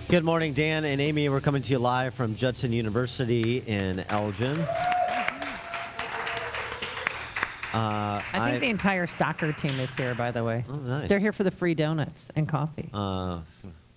Good morning, Dan and Amy. We're coming to you live from Judson University in Elgin. I think the entire soccer team is here, by the way. Oh, nice. They're here for the free donuts and coffee. I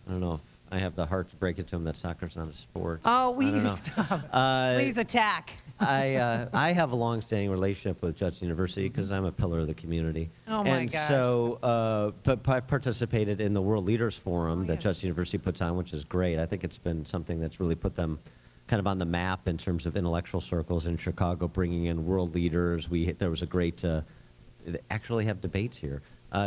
don't know. I have the heart to break it to them that soccer's not a sport. Oh, will I don't you know. stop? Please attack. I have a long-standing relationship with Judson University because I'm a pillar of the community. Oh, my and gosh. so I participated in the World Leaders Forum that yes. Judson University puts on, which is great. I think it's been something that's really put them kind of on the map in terms of intellectual circles in Chicago, bringing in world leaders. There was a great, they actually have debates here.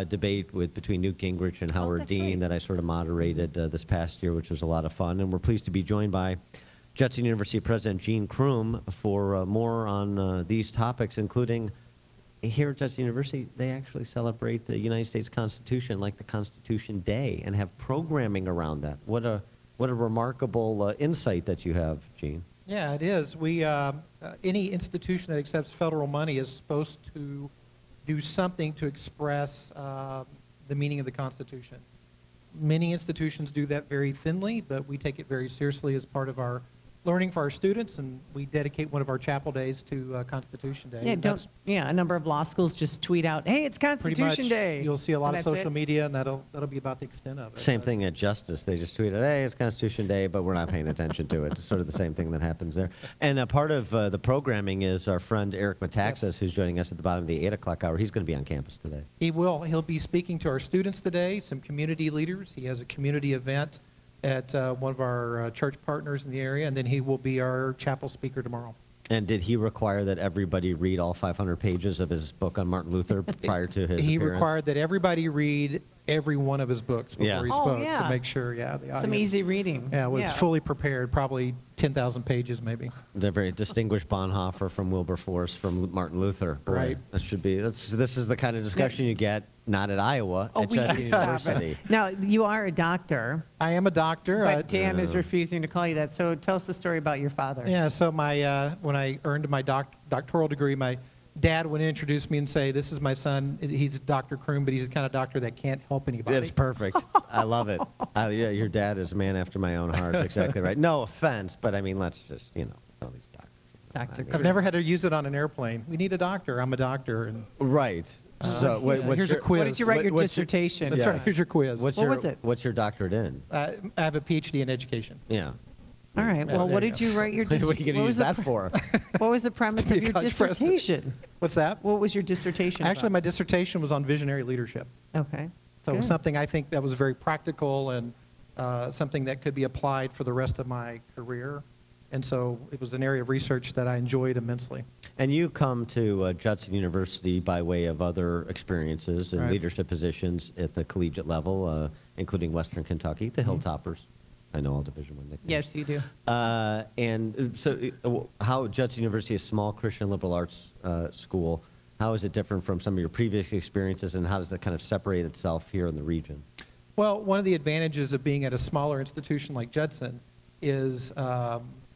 Debate between Newt Gingrich and Howard Dean that I sort of moderated this past year, which was a lot of fun. And we're pleased to be joined by Judson University President Gene Crume for more on these topics, including here at Judson University, they actually celebrate the United States Constitution like the Constitution Day and have programming around that. What a remarkable insight that you have, Gene. Yeah, it is. We any institution that accepts federal money is supposed to do something to express the meaning of the Constitution. Many institutions do that very thinly, but we take it very seriously as part of our learning for our students, and we dedicate one of our chapel days to Constitution Day. Yeah, a number of law schools just tweet out, "Hey, it's Constitution Day." You'll see a lot of social media, and that'll be about the extent of it. Same thing at Justice. They just tweeted, "Hey, it's Constitution Day," but we're not paying attention to it. It's sort of the same thing that happens there. And a part of the programming is our friend Eric Metaxas, Yes. who's joining us at the bottom of the 8 o'clock hour. He's going to be on campus today. He will. He'll be speaking to our students today, some community leaders. He has a community event at one of our church partners in the area, and then he will be our chapel speaker tomorrow. And did he require that everybody read all 500 pages of his book on Martin Luther prior to his He appearance? required that everybody read every one of his books before Yeah. he Oh, spoke yeah. to make sure, the audience. Some easy reading. Yeah, was fully prepared, probably 10,000 pages maybe. The very distinguished Bonhoeffer from Wilberforce from Martin Luther. Boy, Right. That should be. This is the kind of discussion you get not at Iowa, at Judson University. Now, you are a doctor, I am a doctor. but Dan is refusing to call you that. So tell us the story about your father. Yeah, so my when I earned my doctoral degree, my dad would introduce me and say, "This is my son. He's Dr. Crume, but he's the kind of doctor that can't help anybody." It's perfect. I love it. Yeah, your dad is a man after my own heart. Exactly right. No offense, but I mean, let's just, all these doctors. Dr. I've never had to use it on an airplane. We need a doctor. I'm a doctor. And Right. So here's a quiz. What did you write your dissertation? That's right. Here's your quiz. What was it? What's your doctorate in? I have a PhD in education. Yeah. All right. Well, there what you did go. you write your What are you going to use that for? What was the premise Be of a your college president. dissertation? What's that? What was your dissertation Actually, about? my dissertation was on visionary leadership. Okay. So it was Good. something I think that was very practical and something that could be applied for the rest of my career. And so it was an area of research that I enjoyed immensely. And you come to Judson University by way of other experiences and Right. leadership positions at the collegiate level, including Western Kentucky, the Hilltoppers. I know all Division I nicknames. Yes, you do. And so how Judson University is a small Christian liberal arts school, how is it different from some of your previous experiences, and how does that kind of separate itself here in the region? Well, one of the advantages of being at a smaller institution like Judson is,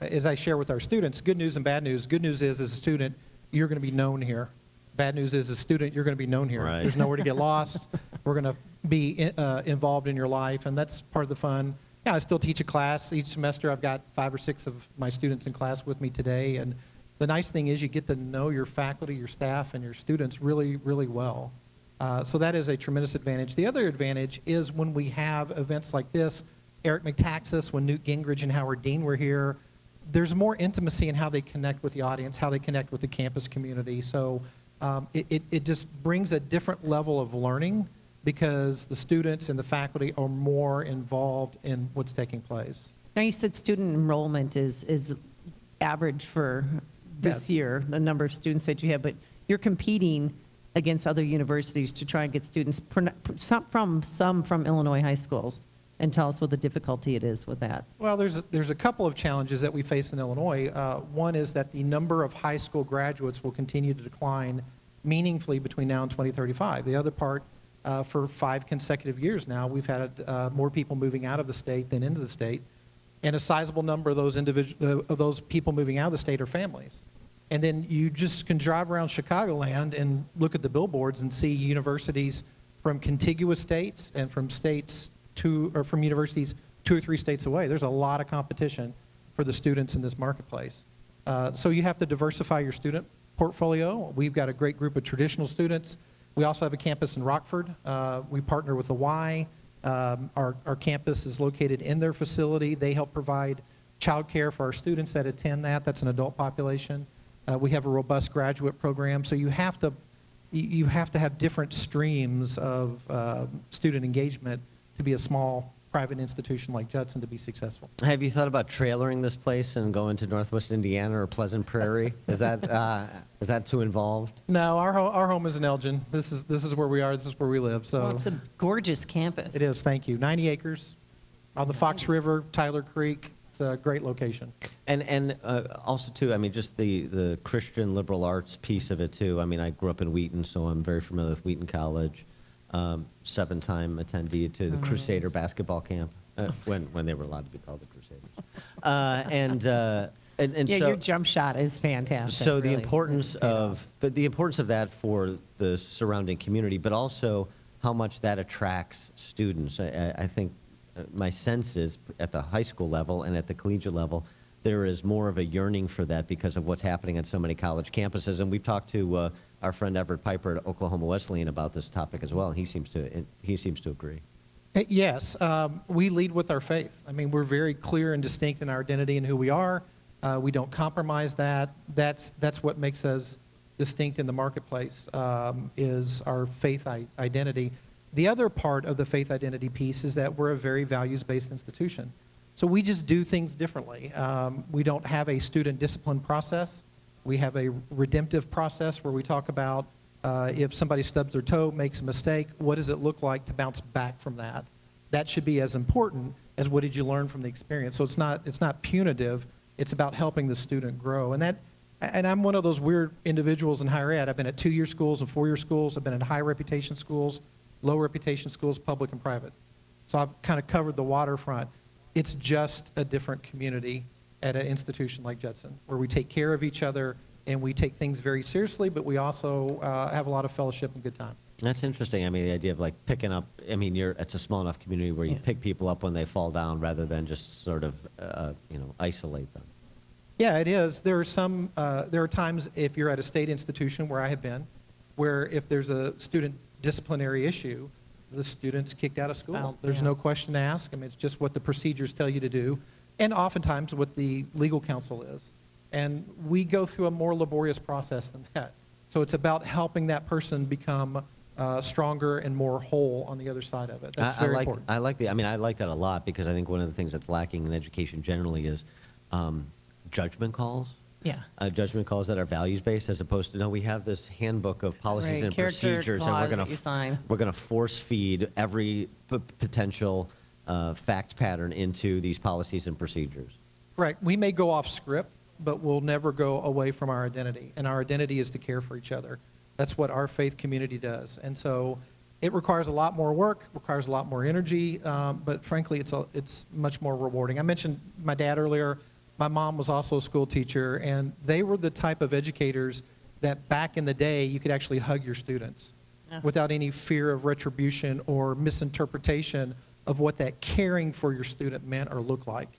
as I share with our students, good news and bad news. Good news is, as a student, you're going to be known here. Bad news is, as a student, you're going to be known here. Right. There's nowhere to get lost. We're going to be involved in your life, and that's part of the fun. Yeah, I still teach a class each semester. I've got 5 or 6 of my students in class with me today, and the nice thing is you get to know your faculty, your staff, and your students really, really well. So that is a tremendous advantage. The other advantage is when we have events like this, Eric Metaxas, when Newt Gingrich and Howard Dean were here, there's more intimacy in how they connect with the audience, how they connect with the campus community. So it just brings a different level of learning because the students and the faculty are more involved in what's taking place. Now, you said student enrollment is average for this year, the number of students that you have, but you're competing against other universities to try and get students, some from Illinois high schools, and tell us what the difficulty it is with that. Well, there's a couple of challenges that we face in Illinois. One is that the number of high school graduates will continue to decline meaningfully between now and 2035. The other part, for 5 consecutive years now, we've had more people moving out of the state than into the state, and a sizable number of those people moving out of the state are families. And then you just can drive around Chicagoland and look at the billboards and see universities from contiguous states and from states to, or from universities 2 or 3 states away. There's a lot of competition for the students in this marketplace. So you have to diversify your student portfolio. We've got a great group of traditional students. We also have a campus in Rockford. We partner with the Y. Our campus is located in their facility. They help provide childcare for our students that attend that. That's an adult population. We have a robust graduate program. So you have to have different streams of student engagement to be a small private institution like Judson to be successful. Have you thought about trailering this place and going to Northwest Indiana or Pleasant Prairie? Is that too involved? No, our home is in Elgin. This is where we are. This is where we live. So Well, it's a gorgeous campus. it is. Thank you. 90 acres on the Fox River, Tyler Creek. It's a great location. And also, too, I mean, just the Christian liberal arts piece of it, too. I mean, I grew up in Wheaton, so I'm very familiar with Wheaton College. 7-time attendee to the Crusader basketball camp, when they were allowed to be called the Crusaders. And Yeah, so, your jump shot is fantastic. so the really. importance of that for the surrounding community, but also how much that attracts students. I think my sense is at the high school level and at the collegiate level, there is more of a yearning for that because of what's happening on so many college campuses. And we've talked to our friend Everett Piper at Oklahoma Wesleyan about this topic as well. He seems to agree. Yes, we lead with our faith. I mean, we're very clear and distinct in our identity and who we are. We don't compromise that. That's what makes us distinct in the marketplace, is our faith identity. The other part of the faith identity piece is that we're a very values-based institution. So we just do things differently. We don't have a student discipline process. We have a redemptive process where we talk about if somebody stubs their toe, makes a mistake, what does it look like to bounce back from that? That should be as important as what did you learn from the experience. So it's not punitive. It's about helping the student grow. And I'm one of those weird individuals in higher ed. I've been at 2-year schools and 4-year schools. I've been at high reputation schools, low reputation schools, public and private. So I've kind of covered the waterfront. It's just a different community at an institution like Judson, where we take care of each other and we take things very seriously, but we also have a lot of fellowship and good time. That's interesting. I mean, the idea of like picking up, I mean, it's a small enough community where you pick people up when they fall down rather than just sort of, isolate them. Yeah, it is. There are times if you're at a state institution where I have been, where if there's a student disciplinary issue, the student's kicked out of school. Expelled, There's yeah. no question to ask. I mean, it's just what the procedures tell you to do, and oftentimes what the legal counsel is. And we go through a more laborious process than that. So it's about helping that person become stronger and more whole on the other side of it. That's very important. I like that a lot because I think one of the things that's lacking in education generally is judgment calls. Yeah. Judgment calls that are values-based, as opposed to, no, we have this handbook of policies Right, and character procedures, and clause that you sign. we're going to force feed every potential fact pattern into these policies and procedures. Right. We may go off script, but we'll never go away from our identity. And our identity is to care for each other. That's what our faith community does. And so it requires a lot more work, requires a lot more energy, but frankly, it's much more rewarding. I mentioned my dad earlier. My mom was also a school teacher, and they were the type of educators that back in the day, you could actually hug your students without any fear of retribution or misinterpretation of what that caring for your student meant or looked like.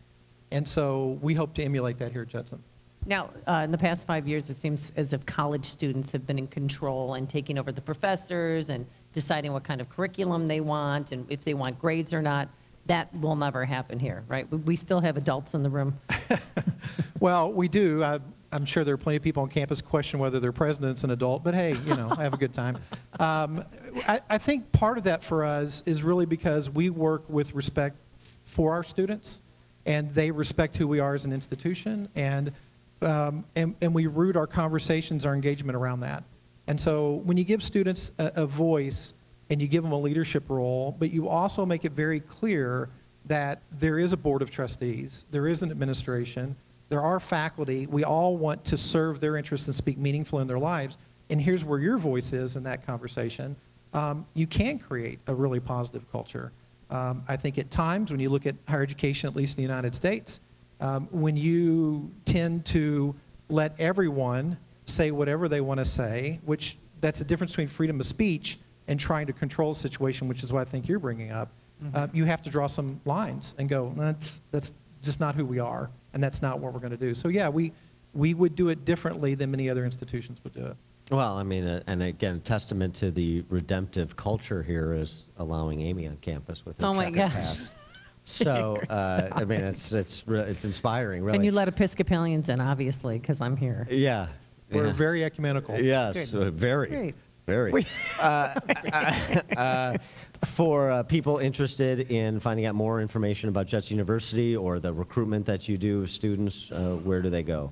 And so we hope to emulate that here at Judson. Now, in the past 5 years, it seems as if college students have been in control and taking over the professors and deciding what kind of curriculum they want and if they want grades or not. That will never happen here, right? We still have adults in the room. Well, we do. I'm sure there are plenty of people on campus question whether their president's an adult, but hey, I have a good time. I think part of that for us is really because we work with respect for our students, and they respect who we are as an institution, and we root our conversations, our engagement around that. And so when you give students a voice and you give them a leadership role, but you also make it very clear that there is a board of trustees, there is an administration, there are faculty, we all want to serve their interests and speak meaningfully in their lives, and here's where your voice is in that conversation, you can create a really positive culture. I think at times when you look at higher education, at least in the United States, when you tend to let everyone say whatever they want to say, which that's the difference between freedom of speech and trying to control the situation, which is what I think you're bringing up. you have to draw some lines and go, that's just not who we are, and that's not what we're going to do. So yeah, we would do it differently than many other institutions would do it. Well, I mean, and again, testament to the redemptive culture here is allowing Amy on campus with her Oh my checkered gosh. pass. So, I mean, it's inspiring, really. And you let Episcopalians in, obviously, because I'm here. Yeah. We're yeah. very ecumenical. Yes, very. Great. Very. For people interested in finding out more information about Judson University or the recruitment that you do of students, where do they go?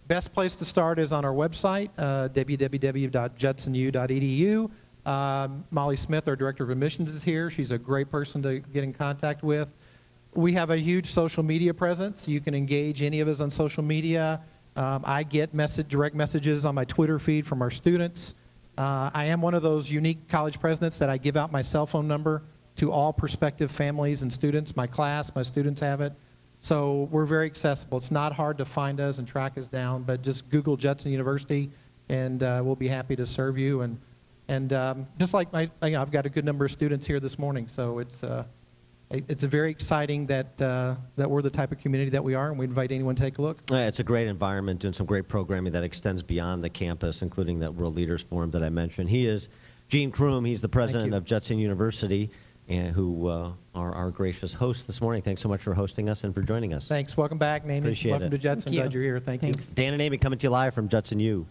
Best place to start is on our website, www.judsonu.edu. Molly Smith, our Director of Admissions, is here. She's a great person to get in contact with. We have a huge social media presence. You can engage any of us on social media. I get direct messages on my Twitter feed from our students. I am one of those unique college presidents that I give out my cell phone number to all prospective families and students. My class, my students have it. So we're very accessible. It's not hard to find us and track us down, but just Google Judson University, and we'll be happy to serve you. And just like I've got a good number of students here this morning, so it's very exciting that we're the type of community that we are, and we invite anyone to take a look. It's a great environment, doing some great programming that extends beyond the campus, including that World Leaders Forum that I mentioned. He is Gene Crume. He's the president of Judson University, and who are our gracious hosts this morning. Thanks so much for hosting us and for joining us. Thanks. Welcome back, Amy. Appreciate Welcome it. to Judson. Thank you. Glad you're here. Thank you. Thanks. Dan and Amy coming to you live from Judson U.